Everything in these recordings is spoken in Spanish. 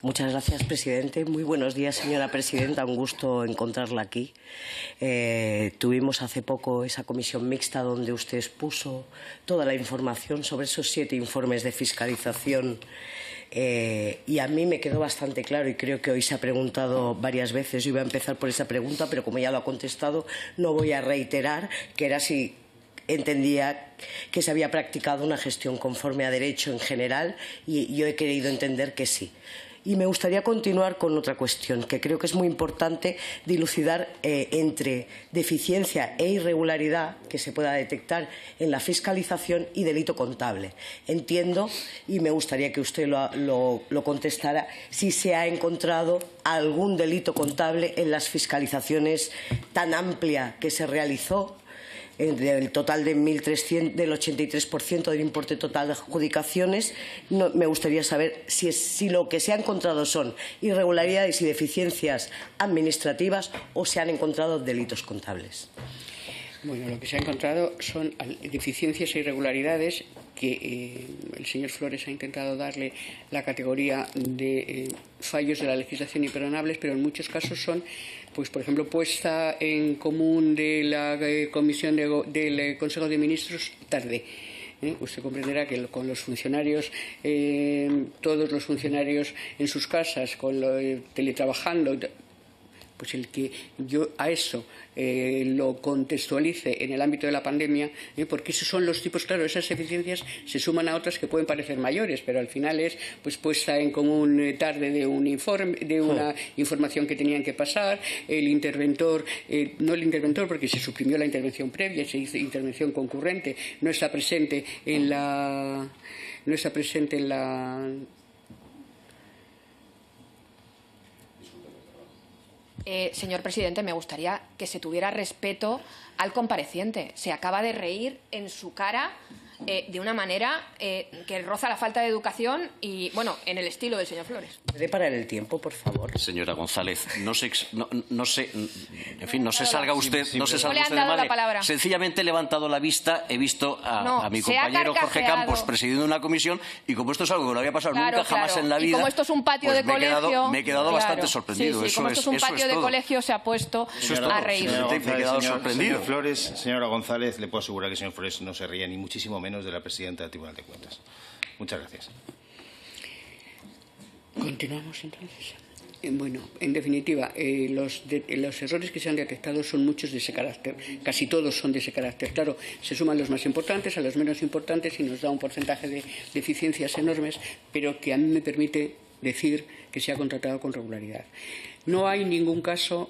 Muchas gracias, presidente. Muy buenos días, señora presidenta. Un gusto encontrarla aquí. Tuvimos hace poco esa comisión mixta donde usted expuso toda la información sobre esos 7 informes de fiscalización y a mí me quedó bastante claro y creo que hoy se ha preguntado varias veces. Yo iba a empezar por esa pregunta, pero como ya lo ha contestado, no voy a reiterar, que era si entendía que se había practicado una gestión conforme a derecho en general y yo he querido entender que sí. Y me gustaría continuar con otra cuestión que creo que es muy importante dilucidar entre deficiencia e irregularidad que se pueda detectar en la fiscalización y delito contable. Entiendo y me gustaría que usted lo contestara si se ha encontrado algún delito contable en las fiscalizaciones tan amplia que se realizó. Del total de 1.300, del 83% del importe total de adjudicaciones, me gustaría saber si lo que se ha encontrado son irregularidades y deficiencias administrativas o se han encontrado delitos contables. Bueno, lo que se ha encontrado son deficiencias e irregularidades que el señor Flores ha intentado darle la categoría de fallos de la legislación imperdonables, pero en muchos casos son, pues por ejemplo, puesta en común de la comisión del Consejo de Ministros tarde. Usted comprenderá que con los funcionarios, todos los funcionarios en sus casas, teletrabajando, pues el que yo a eso lo contextualice en el ámbito de la pandemia, porque esos son los tipos, claro, esas eficiencias se suman a otras que pueden parecer mayores, pero al final es pues puesta en común tarde de un informe, de una información que tenían que pasar, el interventor, no el interventor porque se suprimió la intervención previa, se hizo intervención concurrente, no está presente en la señor presidente, me gustaría que se tuviera respeto al compareciente. Se acaba de reír en su cara de una manera que roza la falta de educación y, bueno, en el estilo del señor Flores. ¿Puede parar el tiempo, por favor? Señora González, no se salga usted, de madre. Sencillamente he levantado la vista, he visto a mi compañero Jorge Campos presidiendo una comisión y como esto es algo que no había pasado nunca jamás en la vida, y como esto es un patio de colegio, me he quedado bastante sorprendido. Sí, como esto es un patio de colegio, se ha puesto a reír. Me he quedado sorprendido. Señor Flores, señora González, le puedo asegurar que el señor Flores no se ríe ni muchísimo menos de la presidenta del Tribunal de Cuentas. Muchas gracias. Continuamos entonces. Bueno, en definitiva, los errores que se han detectado son muchos de ese carácter, casi todos son de ese carácter. Claro, se suman los más importantes a los menos importantes y nos da un porcentaje de deficiencias enormes, pero que a mí me permite decir que se ha contratado con regularidad. No hay ningún caso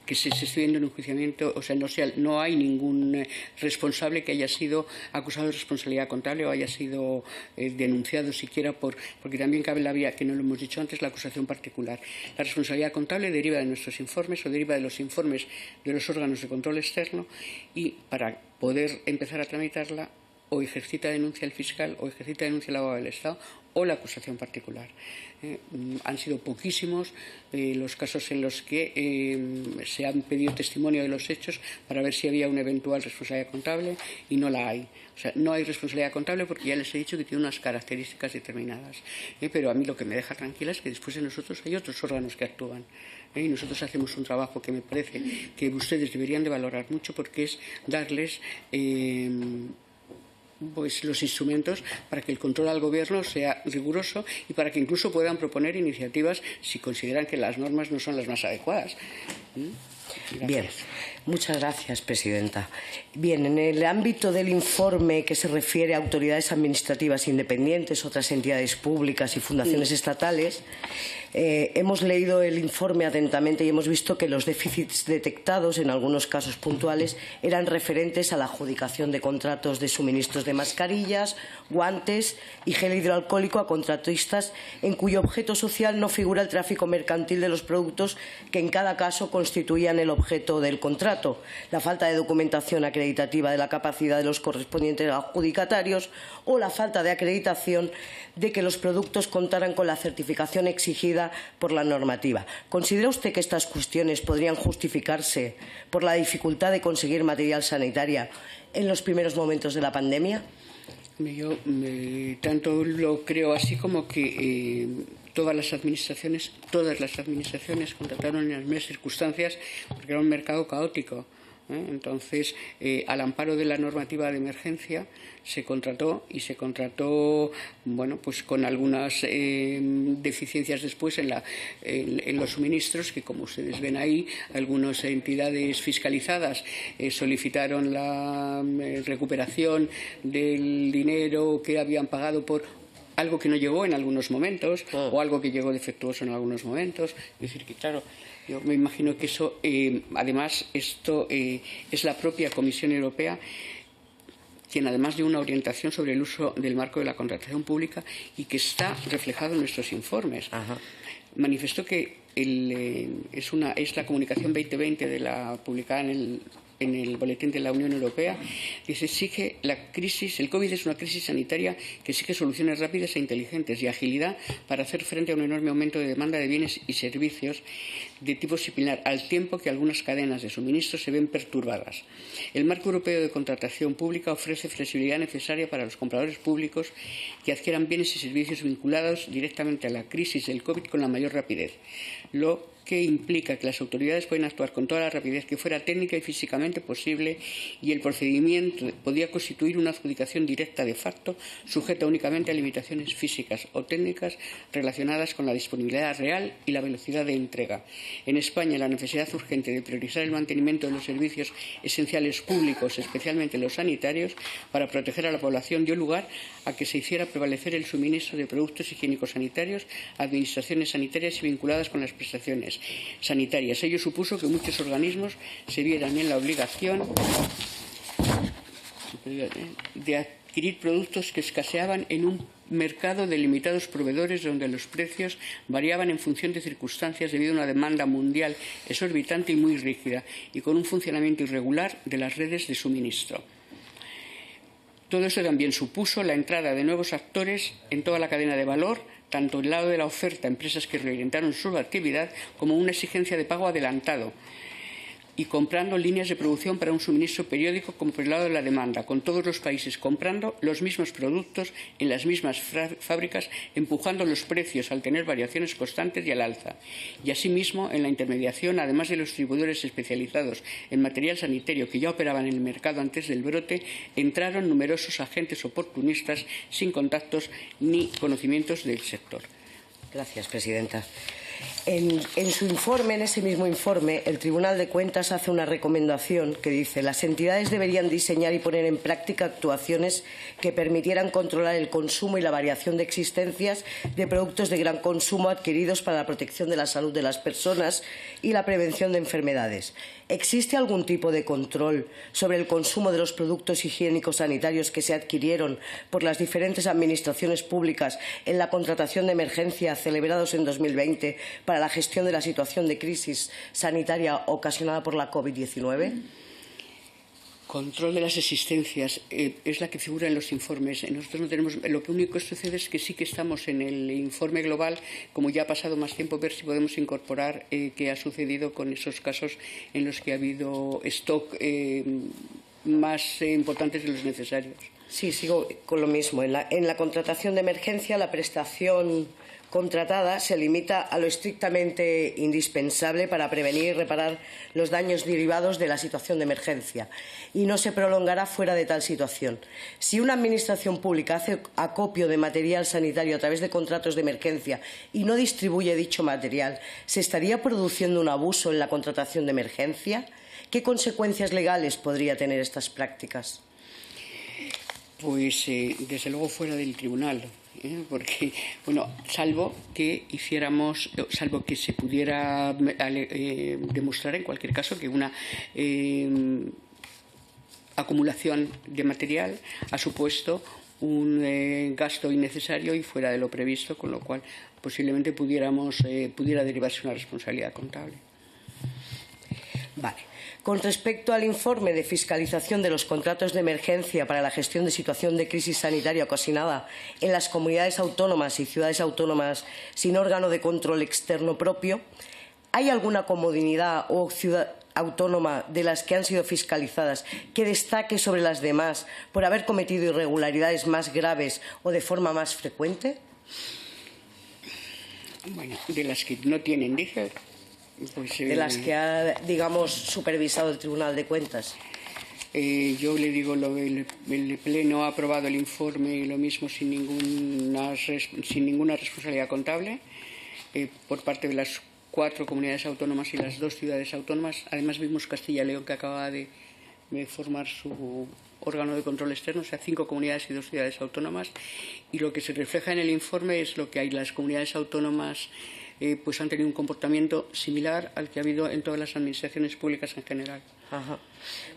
que se esté viendo en un enjuiciamiento, o sea, no hay ningún responsable que haya sido acusado de responsabilidad contable o haya sido denunciado siquiera porque también cabe la vía, que no lo hemos dicho antes, la acusación particular. La responsabilidad contable deriva de nuestros informes o deriva de los informes de los órganos de control externo y para poder empezar a tramitarla o ejercita denuncia el fiscal o ejercita denuncia el abogado del Estado o la acusación particular. Han sido poquísimos los casos en los que se han pedido testimonio de los hechos para ver si había una eventual responsabilidad contable y no la hay. O sea, no hay responsabilidad contable porque ya les he dicho que tiene unas características determinadas. Pero a mí lo que me deja tranquila es que después de nosotros hay otros órganos que actúan. Y nosotros hacemos un trabajo que me parece que ustedes deberían de valorar mucho porque es darles pues los instrumentos para que el control al gobierno sea riguroso y para que incluso puedan proponer iniciativas si consideran que las normas no son las más adecuadas. Bien, muchas gracias, presidenta. Bien, en el ámbito del informe que se refiere a autoridades administrativas independientes, otras entidades públicas y fundaciones estatales, hemos leído el informe atentamente y hemos visto que los déficits detectados, en algunos casos puntuales, eran referentes a la adjudicación de contratos de suministros de mascarillas, guantes y gel hidroalcohólico a contratistas en cuyo objeto social no figura el tráfico mercantil de los productos que en cada caso constituían el objeto del contrato, la falta de documentación acreditativa de la capacidad de los correspondientes adjudicatarios o la falta de acreditación de que los productos contaran con la certificación exigida por la normativa. ¿Considera usted que estas cuestiones podrían justificarse por la dificultad de conseguir material sanitario en los primeros momentos de la pandemia? Yo tanto lo creo así como que todas las administraciones contrataron en las mismas circunstancias porque era un mercado caótico. Entonces, al amparo de la normativa de emergencia, se contrató bueno, pues con algunas deficiencias después en los suministros, que como ustedes ven ahí, algunas entidades fiscalizadas solicitaron la recuperación del dinero que habían pagado por algo que no llegó en algunos momentos o algo que llegó defectuoso en algunos momentos. Es decir, que claro, yo me imagino que eso, además, esto es la propia Comisión Europea quien, además de una orientación sobre el uso del marco de la contratación pública y que está reflejado en nuestros informes, manifestó que es la comunicación 2020 publicada en el boletín de la Unión Europea, dice exige el COVID es una crisis sanitaria que exige soluciones rápidas e inteligentes y agilidad para hacer frente a un enorme aumento de demanda de bienes y servicios de tipo similar, al tiempo que algunas cadenas de suministro se ven perturbadas. El marco europeo de contratación pública ofrece flexibilidad necesaria para los compradores públicos que adquieran bienes y servicios vinculados directamente a la crisis del COVID con la mayor rapidez, lo que implica que las autoridades pueden actuar con toda la rapidez que fuera técnica y físicamente posible, y el procedimiento podía constituir una adjudicación directa de facto, sujeta únicamente a limitaciones físicas o técnicas relacionadas con la disponibilidad real y la velocidad de entrega. En España, la necesidad urgente de priorizar el mantenimiento de los servicios esenciales públicos, especialmente los sanitarios, para proteger a la población, dio lugar a que se hiciera prevalecer el suministro de productos higiénicos sanitarios a administraciones sanitarias y vinculadas con las prestaciones sanitarias. Ello supuso que muchos organismos se vieran en la obligación de adquirir productos que escaseaban en un mercado de limitados proveedores donde los precios variaban en función de circunstancias debido a una demanda mundial exorbitante y muy rígida y con un funcionamiento irregular de las redes de suministro. Todo esto también supuso la entrada de nuevos actores en toda la cadena de valor, tanto del lado de la oferta, empresas que reorientaron su actividad, como una exigencia de pago adelantado y comprando líneas de producción para un suministro periódico, como por el lado de la demanda, con todos los países comprando los mismos productos en las mismas fábricas, empujando los precios al tener variaciones constantes y al alza. Y asimismo, en la intermediación, además de los distribuidores especializados en material sanitario que ya operaban en el mercado antes del brote, entraron numerosos agentes oportunistas sin contactos ni conocimientos del sector. Gracias, presidenta. En su informe, en ese mismo informe, el Tribunal de Cuentas hace una recomendación que dice: las entidades deberían diseñar y poner en práctica actuaciones que permitieran controlar el consumo y la variación de existencias de productos de gran consumo adquiridos para la protección de la salud de las personas y la prevención de enfermedades. ¿Existe algún tipo de control sobre el consumo de los productos higiénicos sanitarios que se adquirieron por las diferentes administraciones públicas en la contratación de emergencia celebrados en 2020 para la gestión de la situación de crisis sanitaria ocasionada por la COVID-19? Control de las existencias es la que figura en los informes. Nosotros no tenemos. Lo que único que sucede es que sí que estamos en el informe global, como ya ha pasado más tiempo, ver si podemos incorporar qué ha sucedido con esos casos en los que ha habido stock más importantes de los necesarios. Sí, sigo con lo mismo. En la contratación de emergencia, la prestación contratada se limita a lo estrictamente indispensable para prevenir y reparar los daños derivados de la situación de emergencia y no se prolongará fuera de tal situación. Si una administración pública hace acopio de material sanitario a través de contratos de emergencia y no distribuye dicho material, ¿se estaría produciendo un abuso en la contratación de emergencia? ¿Qué consecuencias legales podría tener estas prácticas? Pues desde luego fuera del tribunal. Porque, bueno, salvo que se pudiera demostrar en cualquier caso que una acumulación de material ha supuesto un gasto innecesario y fuera de lo previsto, con lo cual posiblemente pudiera derivarse una responsabilidad contable. Vale. Con respecto al informe de fiscalización de los contratos de emergencia para la gestión de situación de crisis sanitaria ocasionada en las comunidades autónomas y ciudades autónomas sin órgano de control externo propio, ¿hay alguna comunidad o ciudad autónoma de las que han sido fiscalizadas que destaque sobre las demás por haber cometido irregularidades más graves o de forma más frecuente? Bueno, de las que no tienen, dije. Pues, de las que ha, digamos, supervisado el Tribunal de Cuentas. Yo le digo, el Pleno ha aprobado el informe y lo mismo sin ninguna responsabilidad contable por parte de las 4 comunidades autónomas y las 2 ciudades autónomas. Además vimos Castilla y León, que acaba de formar su órgano de control externo, o sea, 5 comunidades y 2 ciudades autónomas. Y lo que se refleja en el informe es lo que hay. Las comunidades autónomas pues han tenido un comportamiento similar al que ha habido en todas las administraciones públicas en general. Ajá.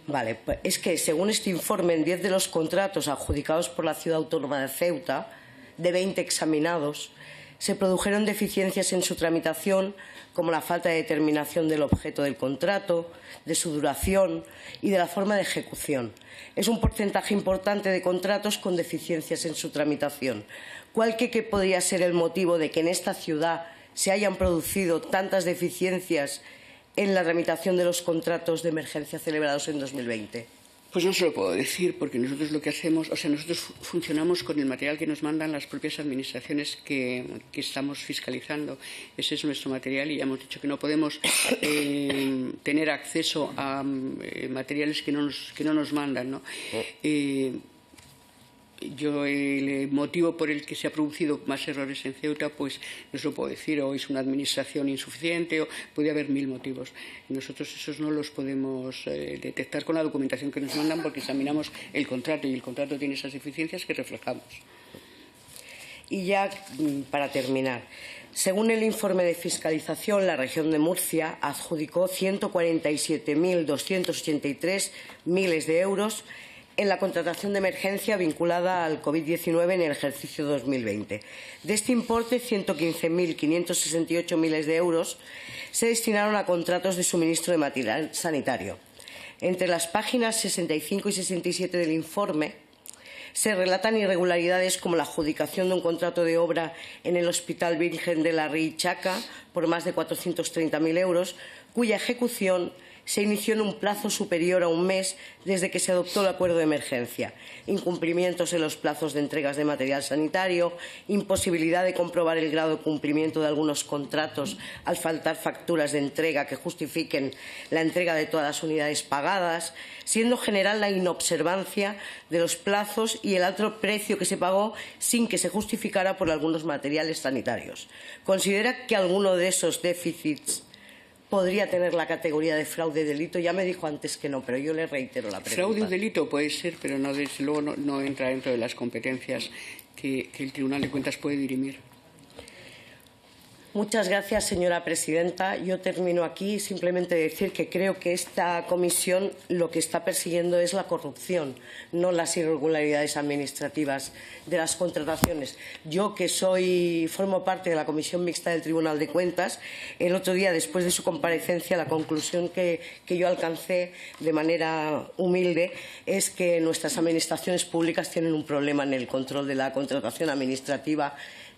Vale, pues es que según este informe, en 10 de los contratos adjudicados por la Ciudad Autónoma de Ceuta, de 20 examinados, se produjeron deficiencias en su tramitación, como la falta de determinación del objeto del contrato, de su duración y de la forma de ejecución. Es un porcentaje importante de contratos con deficiencias en su tramitación. ¿Cuál que podría ser el motivo de que en esta ciudad se hayan producido tantas deficiencias en la tramitación de los contratos de emergencia celebrados en 2020? Pues no se lo puedo decir, porque nosotros lo que hacemos, o sea, nosotros funcionamos con el material que nos mandan las propias administraciones que estamos fiscalizando. Ese es nuestro material y ya hemos dicho que no podemos tener acceso a materiales que no nos mandan, ¿no? Yo el motivo por el que se ha producido más errores en Ceuta, pues no se lo puedo decir, o es una administración insuficiente, o puede haber 1000 motivos. Nosotros esos no los podemos detectar con la documentación que nos mandan, porque examinamos el contrato y el contrato tiene esas deficiencias que reflejamos. Y ya para terminar, según el informe de fiscalización, la región de Murcia adjudicó 147.283 miles de euros en la contratación de emergencia vinculada al COVID-19 en el ejercicio 2020. De este importe, 115.568 miles de euros se destinaron a contratos de suministro de material sanitario. Entre las páginas 65 y 67 del informe se relatan irregularidades como la adjudicación de un contrato de obra en el Hospital Virgen de la Richaca por más de 430.000 euros, cuya ejecución se inició en un plazo superior a un mes desde que se adoptó el acuerdo de emergencia, incumplimientos en los plazos de entregas de material sanitario, imposibilidad de comprobar el grado de cumplimiento de algunos contratos al faltar facturas de entrega que justifiquen la entrega de todas las unidades pagadas, siendo general la inobservancia de los plazos y el alto precio que se pagó sin que se justificara por algunos materiales sanitarios. ¿Considera que alguno de esos déficits podría tener la categoría de fraude y delito? Ya me dijo antes que no, pero yo le reitero la pregunta. Fraude y delito puede ser, pero no, desde luego no entra dentro de las competencias que el Tribunal de Cuentas puede dirimir. Muchas gracias, señora presidenta. Yo termino aquí. Simplemente decir que creo que esta comisión lo que está persiguiendo es la corrupción, no las irregularidades administrativas de las contrataciones. Yo, que formo parte de la Comisión Mixta del Tribunal de Cuentas, el otro día, después de su comparecencia, la conclusión que yo alcancé de manera humilde es que nuestras administraciones públicas tienen un problema en el control de la contratación administrativa,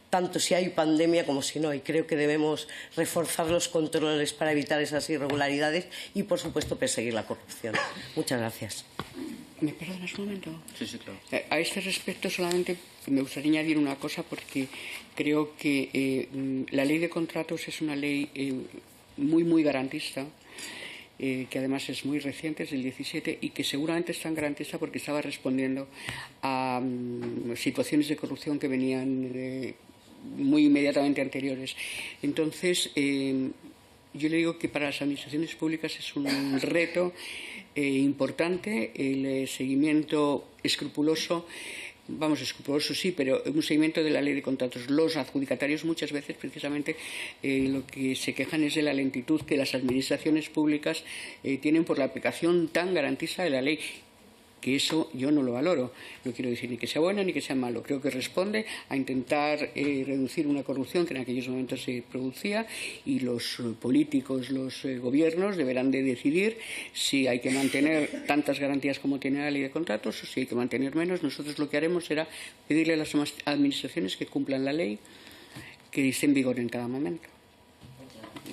tanto si hay pandemia como si no, y creo que debemos reforzar los controles para evitar esas irregularidades y, por supuesto, perseguir la corrupción. Muchas gracias. ¿Me perdonas un momento? Sí, sí, claro. A este respecto solamente me gustaría añadir una cosa, porque creo que la ley de contratos es una ley muy garantista, que además es muy reciente, es del 17, y que seguramente es tan garantista porque estaba respondiendo a situaciones de corrupción que venían muy inmediatamente anteriores. Entonces, yo le digo que para las administraciones públicas es un reto importante el seguimiento escrupuloso. Escrupuloso sí, pero un seguimiento de la ley de contratos. Los adjudicatarios muchas veces precisamente lo que se quejan es de la lentitud que las administraciones públicas tienen por la aplicación tan garantista de la ley, que eso yo no lo valoro. No quiero decir ni que sea bueno ni que sea malo. Creo que responde a intentar reducir una corrupción que en aquellos momentos se producía, y los políticos, los gobiernos deberán de decidir si hay que mantener tantas garantías como tiene la ley de contratos o si hay que mantener menos. Nosotros lo que haremos será pedirle a las administraciones que cumplan la ley, que esté en vigor en cada momento.